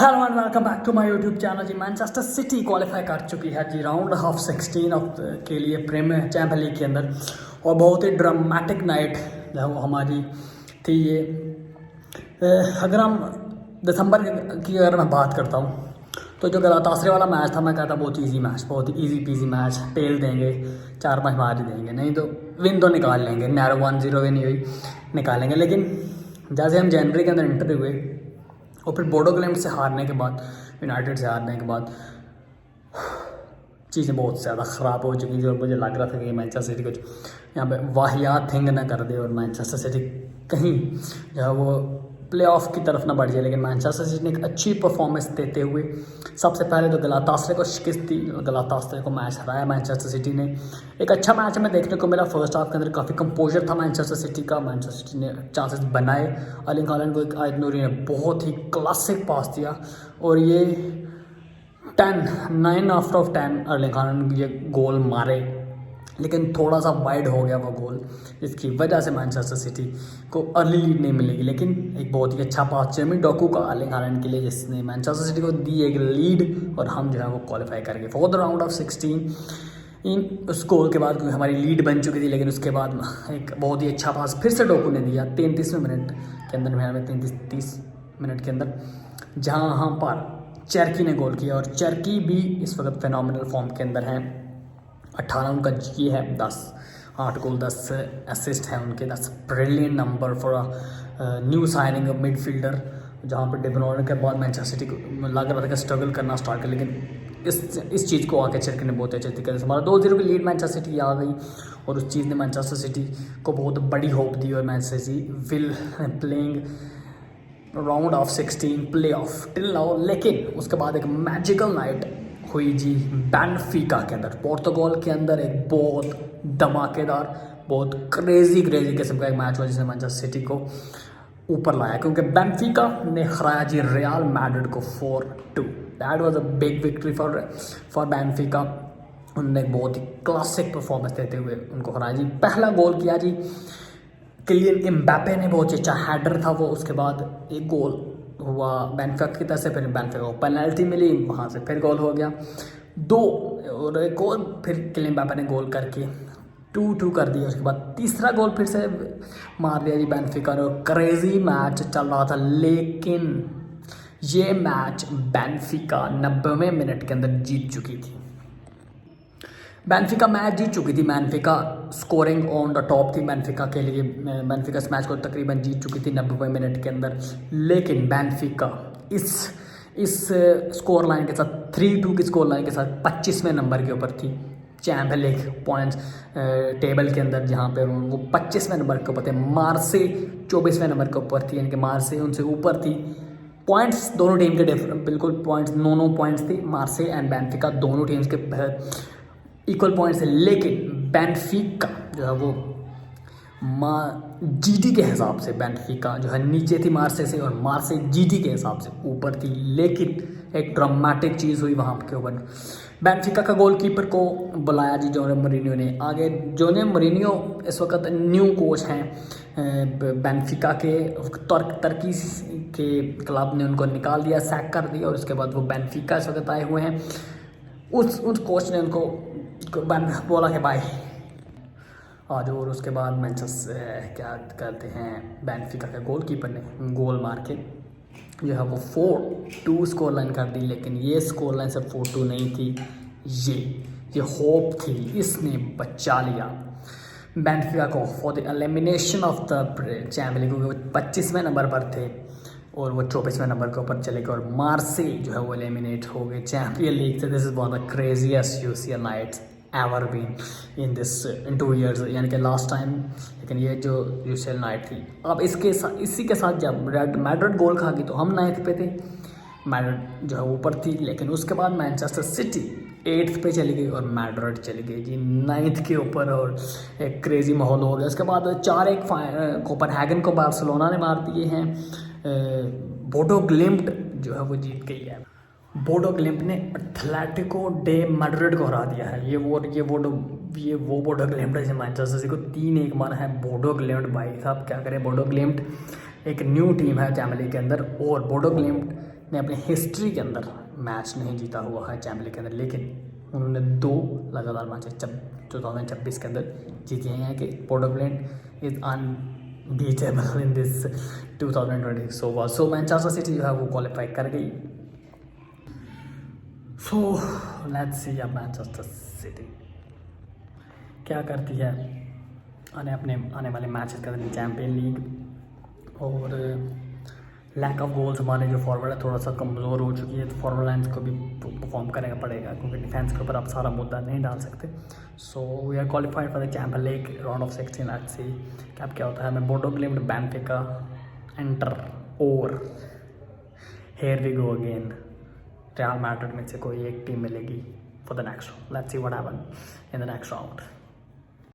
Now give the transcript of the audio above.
Hello and welcome back to my YouTube channel जी। Manchester City qualify कर चुकी है जी राउंड ऑफ 16 के लिए प्रीमियर चैंपियन लीग के अंदर। और बहुत ही ड्रामेटिक नाइट जो है वो हमारी थी ये। अगर हम दिसंबर की अगर मैं बात करता हूँ तो जो गलातासरे वाला मैच था, मैं कहता बहुत इजी मैच, बहुत ही इजी पीजी मैच, टेल देंगे, 4-5 मार ही देंगे, नहीं तो विन तो निकाल लेंगे, नैरो 1-0 विन हुई निकालेंगे। लेकिन जैसे हम जनवरी के अंदर एंटर हुए और फिर बोडो ग्लिम्ट से हारने के बाद, यूनाइटेड से हारने के बाद चीज़ें बहुत ज़्यादा ख़राब हो चुकी थी और मुझे लग रहा था कि मैनचेस्टर सिटी कुछ यहाँ पे वाहियात थिंग ना कर दे और मैनचेस्टर सिटी कहीं जो है वो प्ले ऑफ की तरफ ना बढ़ जाए। लेकिन मैनचेस्टर सिटी ने एक अच्छी परफॉर्मेंस देते हुए सबसे पहले तो गलातासरे को शिकस्त दी और गलातासरे को मैच हराया मैनचेस्टर सिटी ने। एक अच्छा मैच हमें देखने को मिला। फर्स्ट हाफ के अंदर काफ़ी कंपोजर था मैनचेस्टर सिटी का। मैनचेस्टर सिटी ने चांसेस बनाए। अर्लिंग हालैंड को एक आयत नूरी ने बहुत ही क्लासिक पास दिया और ये 9 आउट ऑफ 10 अर्लिंग हालैंड ये गोल मारे, लेकिन थोड़ा सा वाइड हो गया वो गोल, जिसकी वजह से मैनचेस्टर सिटी को अर्ली लीड नहीं मिलेगी। लेकिन एक बहुत ही अच्छा पास जेमी डोकू का अर्लिंग हालैंड के लिए, जिसने मैनचेस्टर सिटी को दी एक लीड और हम जो है वो क्वालिफाई करेंगे फॉर द राउंड ऑफ 16। इन उस गोल के बाद क्योंकि हमारी लीड बन चुकी थी, लेकिन उसके बाद एक बहुत ही अच्छा पास फिर से डोकू ने दिया 33वें मिनट के अंदर, हमें 30 मिनट के अंदर, जहाँ पर चर्की ने गोल किया। और चर्की भी इस वक्त फेनोमिनल फॉर्म के अंदर हैं। 18 उनका जी है, 8 गोल 10 असिस्ट हैं उनके। That's brilliant number for a new signing off midfielder, जहाँ पर डे ब्रुयने के बाद मैनचेस्टर सिटी को लग रहा था कि स्ट्रगल करना स्टार्ट कर, लेकिन इस चीज़ को आके चर्की ने बहुत अच्छे तरीके से हमारा 2-0 की लीड मैनचेस्टर सिटी आ गई और उस चीज़ ने मैनचेस्टर सिटी को बहुत बड़ी होप दी और Manchester city will playing round of 16 play of till now. लेकिन उसके बाद एक मैजिकल नाइट हुई जी बेनफिका के अंदर, पोर्तुगाल के अंदर। एक बहुत धमाकेदार, बहुत क्रेजी किस्म का एक मैच हुआ जिसने मैनचेस्टर सिटी को ऊपर लाया, क्योंकि बेनफिका ने हराया जी रियल मैड्रिड को 4-2। That was a big victory for Benfica. उन्होंने एक बहुत ही क्लासिक परफॉर्मेंस देते हुए उनको हराया जी। पहला गोल किया जी किलियन एम्बापे ने, बहुत अच्छा हेडर था वो। उसके बाद एक गोल हुआ बेनफिका की तरफ से, फिर बेनफिका को पेनल्टी मिली, वहाँ से फिर गोल हो गया 2 और एक गोल, फिर किलियन एम्बापे ने गोल करके 2-2 कर दिया। उसके बाद तीसरा गोल फिर से मार दिया जी बेनफिका ने। क्रेजी मैच चल रहा था, लेकिन ये मैच बेनफिका 90वें मिनट के अंदर जीत चुकी थी। बेनफिका मैच जीत चुकी थी। Benfica scoring on the top थी बेनफिका के लिए। बेनफिका इस मैच को तकरीबन जीत चुकी थी 90वें मिनट के अंदर। लेकिन बेनफिका इस स्कोर लाइन के साथ 3-2 की स्कोर लाइन के साथ 25वें नंबर के ऊपर थी चैंपियन लीग पॉइंट्स टेबल के अंदर, जहाँ पे वो 25वें नंबर के ऊपर थे। मार्से 24वें नंबर के ऊपर थी, यानी कि मार्से उनसे ऊपर थी। पॉइंट्स दोनों टीम के बिल्कुल पॉइंट्स 9 पॉइंट्स थी। मार्से एंड बेनफिका दोनों टीम्स के इक्वल पॉइंट्स है। लेकिन बेनफिका जो है वो जीटी के हिसाब से बेनफिका जो है नीचे थी मार्से से, और मार्से जीटी के हिसाब से ऊपर थी। लेकिन एक ड्रामेटिक चीज़ हुई वहाँ के ऊपर। बेनफिका का गोलकीपर को बुलाया जी जोने मोरिनियो ने। आगे जोने मोरिनियो इस वक्त न्यू कोच हैं बेनफिका के। तुर्की के क्लब ने उनको निकाल दिया, सैक कर दिया, और उसके बाद वो बेनफिका इस वक्त आए हुए हैं। उस कोच ने उनको बोला कि बाय आज। और उसके बाद मैनचेस्टर क्या कहते हैं बेनफिका के गोलकीपर ने गोल मार के जो है वो 4-2 स्कोर लाइन कर दी। लेकिन ये स्कोर लाइन सिर्फ 4-2 नहीं थी, ये होप थी, इसने बचा लिया बेनफिका को for the elimination of the champion league, क्योंकि वो 25वें नंबर पर थे और वो 24वें नंबर के ऊपर चले गए और मार्से जो है वो एलिमिनेट हो गए चैंपियन लीग से। This is one of the craziest UCL nights ever been in 2 years, यानी कि लास्ट टाइम। लेकिन ये जो यूसीएल नाइट थी, अब इसी के साथ जब मैड्रिड गोल खा गई तो हम 9th पे थे, मैड्रिड जो है ऊपर थी। लेकिन उसके बाद मैनचेस्टर सिटी 8th पे चली गई और मैड्रिड चली गई जी 9th के ऊपर, और एक क्रेजी माहौल हो गया। उसके बाद 4-1 कोपनहेगन को बार्सिलोना ने मार दिए हैं। बोडो ग्लिम्ट जो है वो जीत गई है। बोडो ग्लिम्ट ने एथलेटिको डे मैड्रिड को हरा दिया है। ये वो बोडो ग्लिम्ट है मैनचेस्टर सिटी को 3-1 मारा है। बोडो ग्लिम्ट भाई साहब क्या करें। बोडो ग्लिम्ट एक न्यू टीम है चैंपियन लीग के अंदर, और बोडो ग्लिम्ट ने अपनी हिस्ट्री के अंदर मैच नहीं जीता हुआ है चैम्पियन लीग के अंदर, लेकिन उन्होंने 2 लगातार मैचेस 2026 के अंदर जीते हैं कि Porto Clement is unbeatable in this 2020 so Manchester City जो है वो क्वालिफाई कर गई। सो लेट्स सी अब मैनचेस्टर सिटी क्या करती है आने वाले मैचेस के अंदर चैम्पियन लीग। और लैक ऑफ गोल्स हमारे जो फॉरवर्ड है थोड़ा सा कमज़ोर हो चुकी है, तो फॉरवर्ड लाइन्स को भी परफॉर्म करना पड़ेगा क्योंकि डिफेंस के ऊपर आप सारा मुद्दा नहीं डाल सकते। So we are qualified for the champion league round of 16। Let's see कि क्या होता है। मैं बोर्डो क्लेमेंट बेनफिका एंटर और here we go again Real Madrid में से कोई एक टीम मिलेगी for the next round. Let's see what happen in the next round.